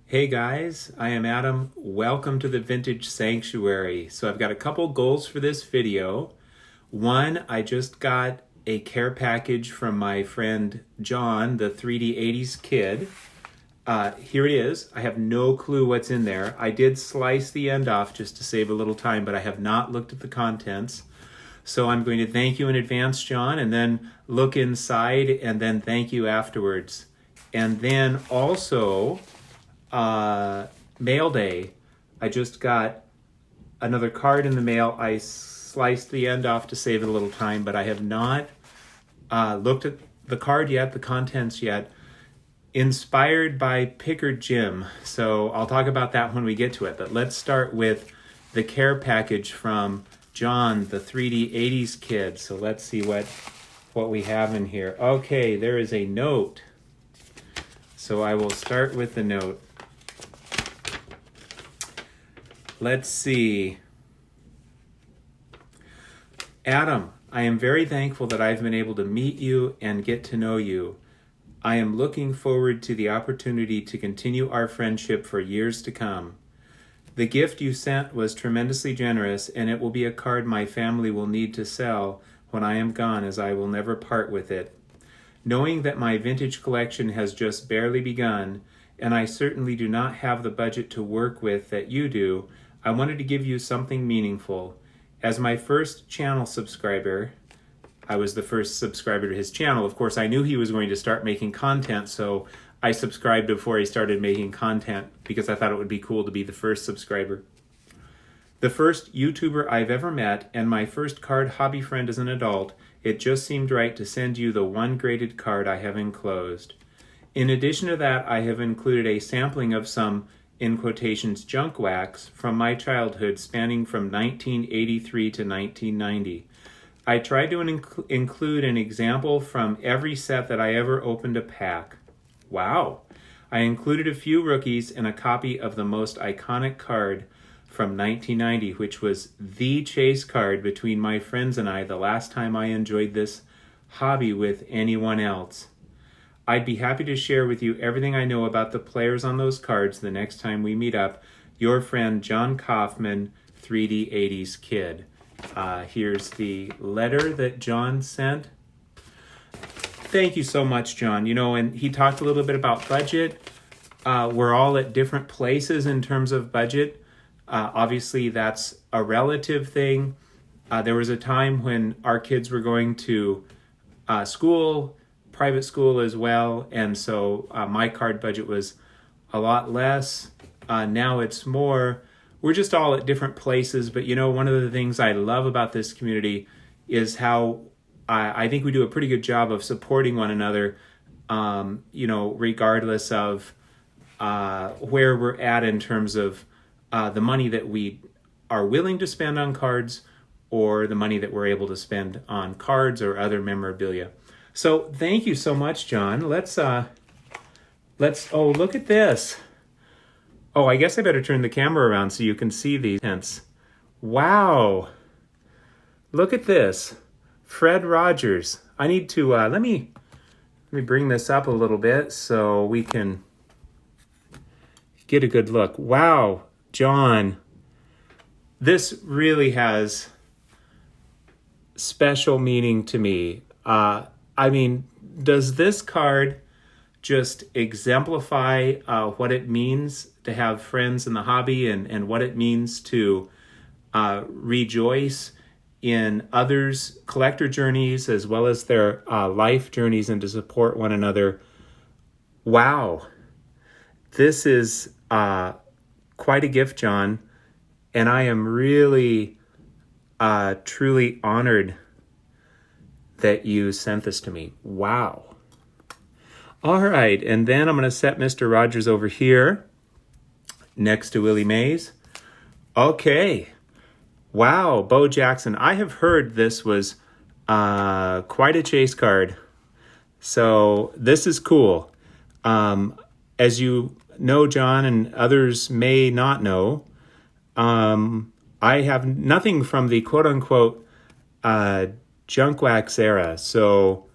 Hey guys, I am Adam. Welcome to the Vintage Sanctuary. So I've got a couple goals for this video. One, I just got a care package from my friend John, the 3D 80s kid. Here it is. I have no clue what's in there. I did slice the end off just to save a little time, but I have not looked at the contents. So I'm going to thank you in advance, John, and then look inside and then thank you afterwards. And then also, mail day, I just got another card in the mail. I sliced the end off to save it a little time, but I have not looked at the card yet, the contents yet. Inspired by Picker Jim. So I'll talk about that when we get to it. But let's start with the care package from John, the 3D 80s kid. So let's see what we have in here. Okay, there is a note. So I will start with the note. Let's see. Adam, I am very thankful that I've been able to meet you and get to know you. I am looking forward to the opportunity to continue our friendship for years to come. The gift you sent was tremendously generous, and it will be a card my family will need to sell when I am gone, as I will never part with it. Knowing that my vintage collection has just barely begun, and I certainly do not have the budget to work with that you do, I wanted to give you something meaningful. As my first channel subscriber, I was the first subscriber to his channel. Of course, I knew he was going to start making content, so I subscribed before he started making content because I thought it would be cool to be the first subscriber. The first YouTuber I've ever met and my first card hobby friend as an adult, it just seemed right to send you the one graded card I have enclosed. In addition to that, I have included a sampling of some, in quotations, junk wax from my childhood spanning from 1983 to 1990. I tried to include an example from every set that I ever opened a pack. Wow! I included a few rookies and a copy of the most iconic card from 1990, which was the chase card between my friends and I the last time I enjoyed this hobby with anyone else. I'd be happy to share with you everything I know about the players on those cards the next time we meet up. Your friend John Kaufman, 3D 80s kid. Here's the letter that John sent. Thank you so much, John. And he talked a little bit about budget. We're all at different places in terms of budget. Obviously, that's a relative thing. There was a time when our kids were going to school, private school as well, and so my card budget was a lot less. Now it's more. We're just all at different places, but one of the things I love about this community is how I think we do a pretty good job of supporting one another, regardless of where we're at in terms of the money that we are willing to spend on cards or the money that we're able to spend on cards or other memorabilia. So thank you so much, John. Let's look at this. Oh, I guess I better turn the camera around so you can see these hints. Wow. Look at this. Fred Rogers. I need to, let me bring this up a little bit so we can get a good look. Wow, John. This really has special meaning to me. Does this card just exemplify what it means to have friends in the hobby and what it means to rejoice in others' collector journeys as well as their life journeys and to support one another? Wow. This is quite a gift, John, and I am really, truly honored that you sent this to me. Wow. All right, and then I'm going to set Mr. Rogers over here next to Willie Mays. Okay. Wow, Bo Jackson. I have heard this was quite a chase card. So this is cool. As you know, John, and others may not know, I have nothing from the quote-unquote junk wax era. So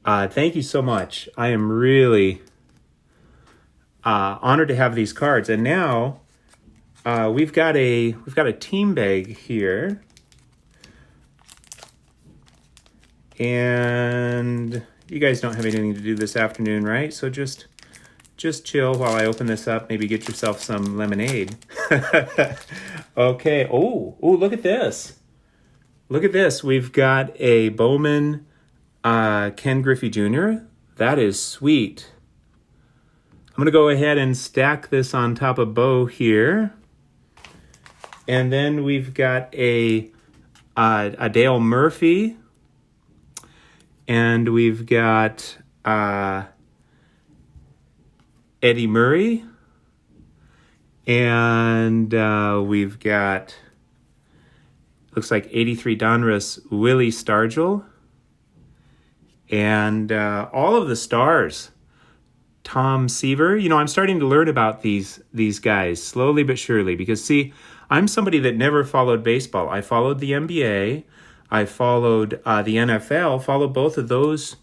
thank you so much. I am really honored to have these cards. And now we've got a team bag here. And you guys don't have anything to do this afternoon, right? So just chill while I open this up. Maybe get yourself some lemonade. Okay. Oh, look at this. Look at this. We've got a Bowman Ken Griffey Jr. That is sweet. I'm going to go ahead and stack this on top of Bo here. And then we've got a Dale Murphy. And we've got Eddie Murray. And we've got, looks like 83 Donruss, Willie Stargell. And all of the stars. Tom Seaver. You know, I'm starting to learn about these guys slowly but surely. Because, see, I'm somebody that never followed baseball. I followed the NBA. I followed the NFL, followed both of those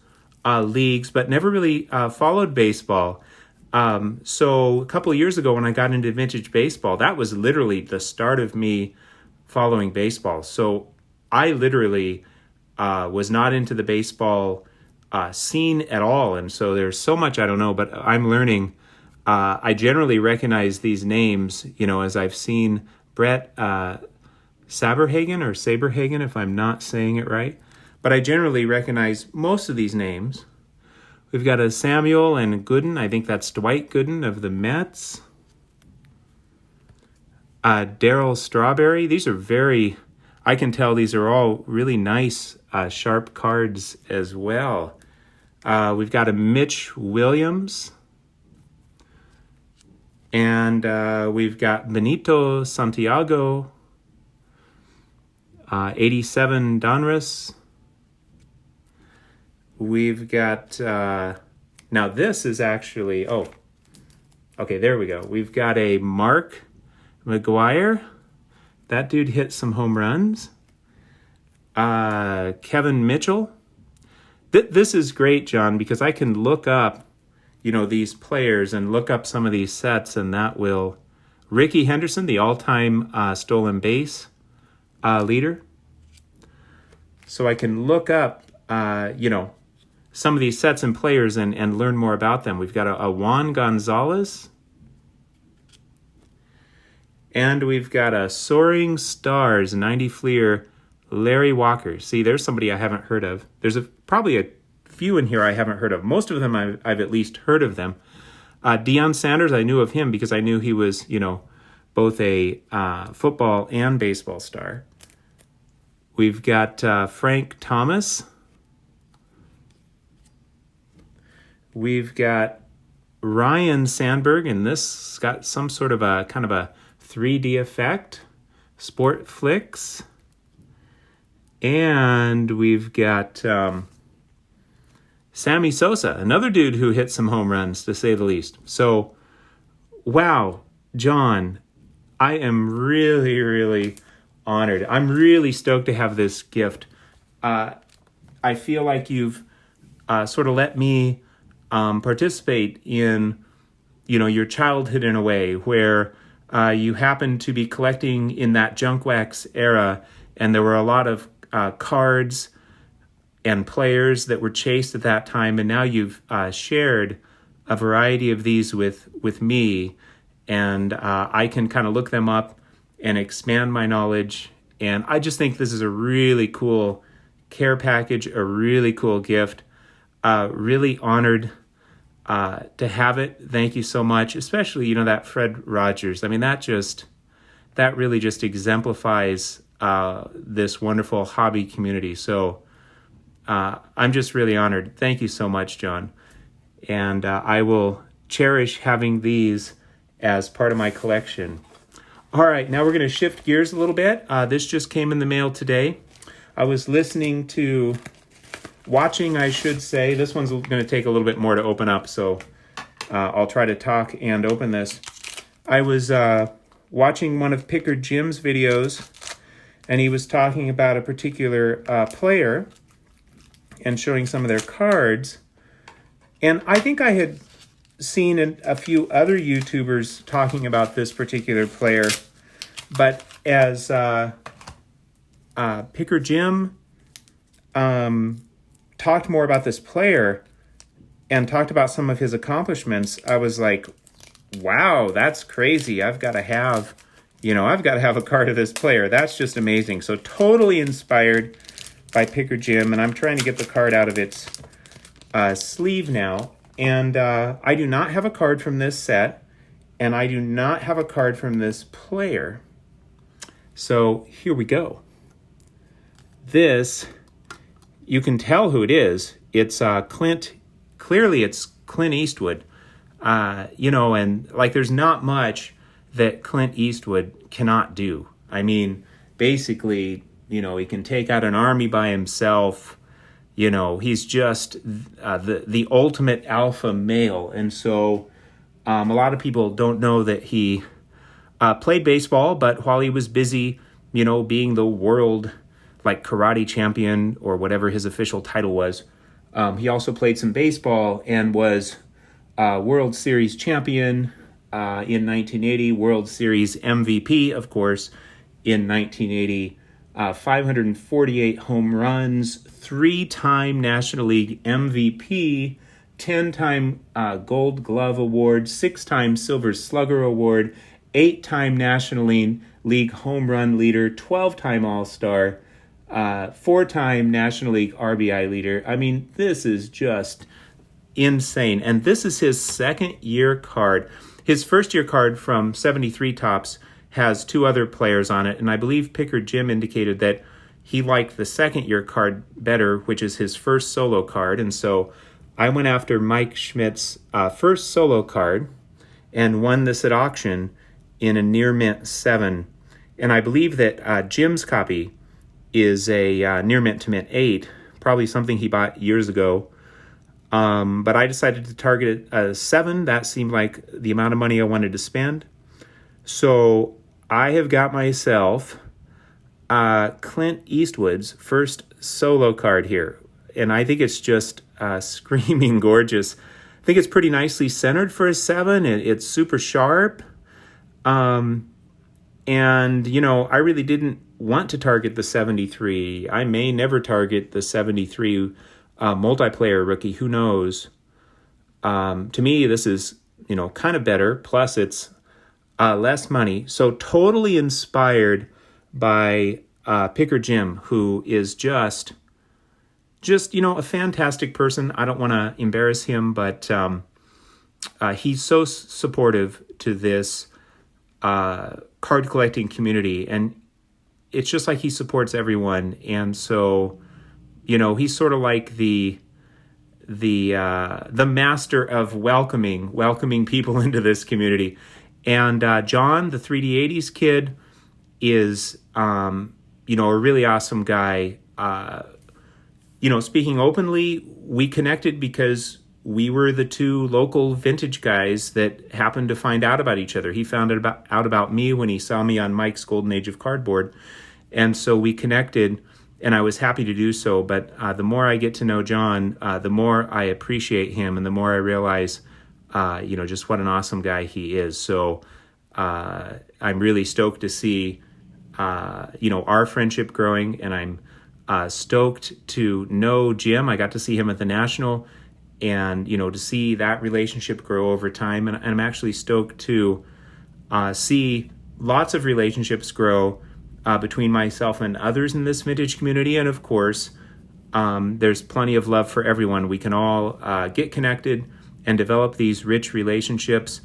leagues, but never really followed baseball. So a couple of years ago when I got into vintage baseball, that was literally the start of me following baseball. So I literally was not into the baseball scene at all. And so there's so much I don't know, but I'm learning. I generally recognize these names, you know, as I've seen Brett Saberhagen, if I'm not saying it right. But I generally recognize most of these names. We've got a Samuel and Gooden. I think that's Dwight Gooden of the Mets. Darryl Strawberry. These are I can tell these are all really nice, sharp cards as well. We've got a Mitch Williams. And we've got Benito Santiago. 87 Donruss. We've got, now this is actually, okay, there we go. We've got a Mark McGuire. That dude hit some home runs. Kevin Mitchell. This is great, John, because I can look up, you know, these players and look up some of these sets, and that will, Ricky Henderson, the all-time stolen base leader. So I can look up, you know, some of these sets and players and learn more about them. We've got a Juan Gonzalez. And we've got a Soaring Stars 90 Fleer Larry Walker. See, there's somebody I haven't heard of. There's probably a few in here I haven't heard of. Most of them I've at least heard of them. Deion Sanders, I knew of him because I knew he was, you know, both a football and baseball star. We've got Frank Thomas. We've got Ryan Sandberg, and this got some sort of a kind of a 3D effect. Sport Flicks. And we've got Sammy Sosa, another dude who hit some home runs, to say the least. So, wow, John, I am really, really honored. I'm really stoked to have this gift. I feel like you've sort of let me participate in, you know, your childhood in a way where you happened to be collecting in that junk wax era, and there were a lot of cards and players that were chased at that time, and now you've shared a variety of these with me, and I can kind of look them up and expand my knowledge. And I just think this is a really cool care package, a really cool gift. Really honored to have it. Thank you so much. Especially, you know, that Fred Rogers. I mean, that really just exemplifies this wonderful hobby community. So I'm just really honored. Thank you so much, John. And I will cherish having these as part of my collection. All right, now we're going to shift gears a little bit. This just came in the mail today. I was watching, I should say. This one's going to take a little bit more to open up, so I'll try to talk and open this. I was watching one of Pickard Jim's videos, and he was talking about a particular player and showing some of their cards. And I think I had seen a few other YouTubers talking about this particular player, but as Picker Jim talked more about this player and talked about some of his accomplishments, I was like, wow, that's crazy. I've got to have a card of this player. That's just amazing. So totally inspired by Picker Jim, and I'm trying to get the card out of its sleeve now. And I do not have a card from this set, and I do not have a card from this player. So here we go. This, you can tell who it is. It's Clint. Clearly, it's Clint Eastwood. And like there's not much that Clint Eastwood cannot do. I mean, basically, he can take out an army by himself. He's just the ultimate alpha male. And so a lot of people don't know that he played baseball, but while he was busy, being the world karate champion or whatever his official title was, he also played some baseball and was World Series champion in 1980, World Series MVP, of course, in 1980, 548 home runs, 3-time National League MVP, 10-time Gold Glove Award, 6-time Silver Slugger Award, 8-time National League home run leader, 12-time All-Star, 4-time National League RBI leader. I mean, this is just insane. And this is his second-year card. His first-year card from 73 Topps has 2 other players on it, and I believe Picker Jim indicated that he liked the second-year card better, which is his first solo card. And so I went after Mike Schmidt's first solo card and won this at auction in a near mint 7. And I believe that Jim's copy is a near mint to mint 8, probably something he bought years ago. But I decided to target a 7. That seemed like the amount of money I wanted to spend. So I have got myself Clint Eastwood's first solo card here. And I think it's just screaming gorgeous. I think it's pretty nicely centered for a 7. It's super sharp. And, I really didn't want to target the 73. I may never target the 73 multiplayer rookie. Who knows? To me, this is, kind of better. Plus, it's less money. So totally inspired by Picker Jim, who is just a fantastic person. I don't want to embarrass him, but he's so supportive to this card collecting community, and it's just like he supports everyone. And so, he's sort of like the master of welcoming people into this community. And John, the 3D80s kid, is a really awesome guy. Speaking openly, we connected because we were the 2 local vintage guys that happened to find out about each other. He found out about me when he saw me on Mike's Golden Age of Cardboard. And so we connected, and I was happy to do so. But the more I get to know John, the more I appreciate him, and the more I realize, just what an awesome guy he is. So I'm really stoked to see, our friendship growing, and I'm stoked to know Jim. I got to see him at the National, and, to see that relationship grow over time. And I'm actually stoked to see lots of relationships grow between myself and others in this vintage community. And of course, there's plenty of love for everyone. We can all get connected and develop these rich relationships.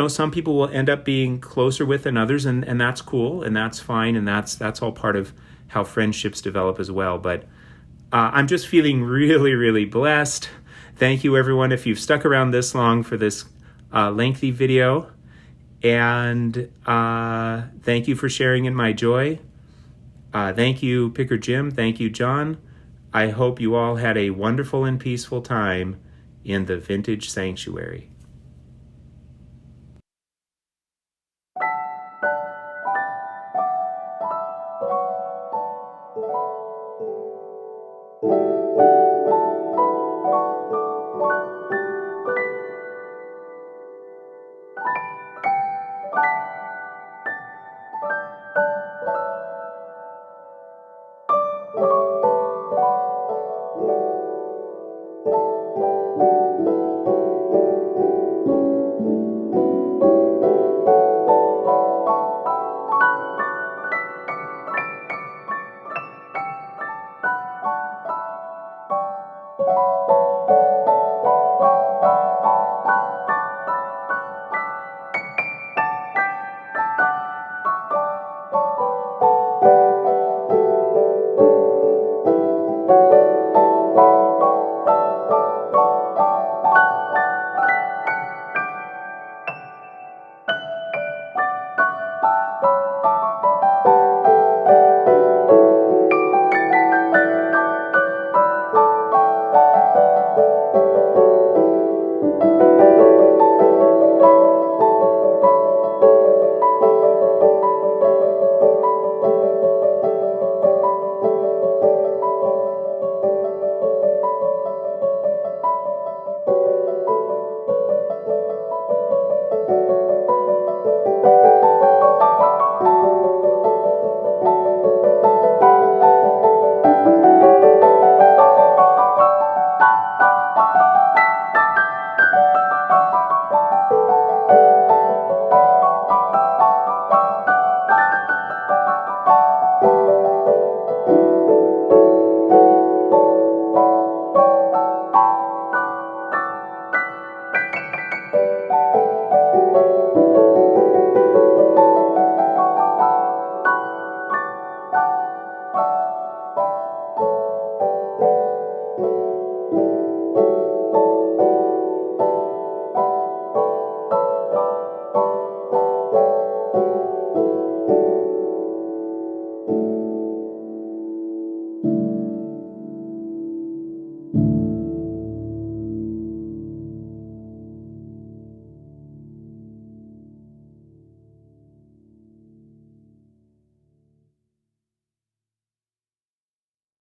Some people will end up being closer with than others, and that's cool, and that's fine, and that's all part of how friendships develop as well. But I'm just feeling really, really blessed. Thank you, everyone, if you've stuck around this long for this lengthy video. And thank you for sharing in my joy. Thank you, Picker Jim. Thank you, John. I hope you all had a wonderful and peaceful time in the Vintage Sanctuary.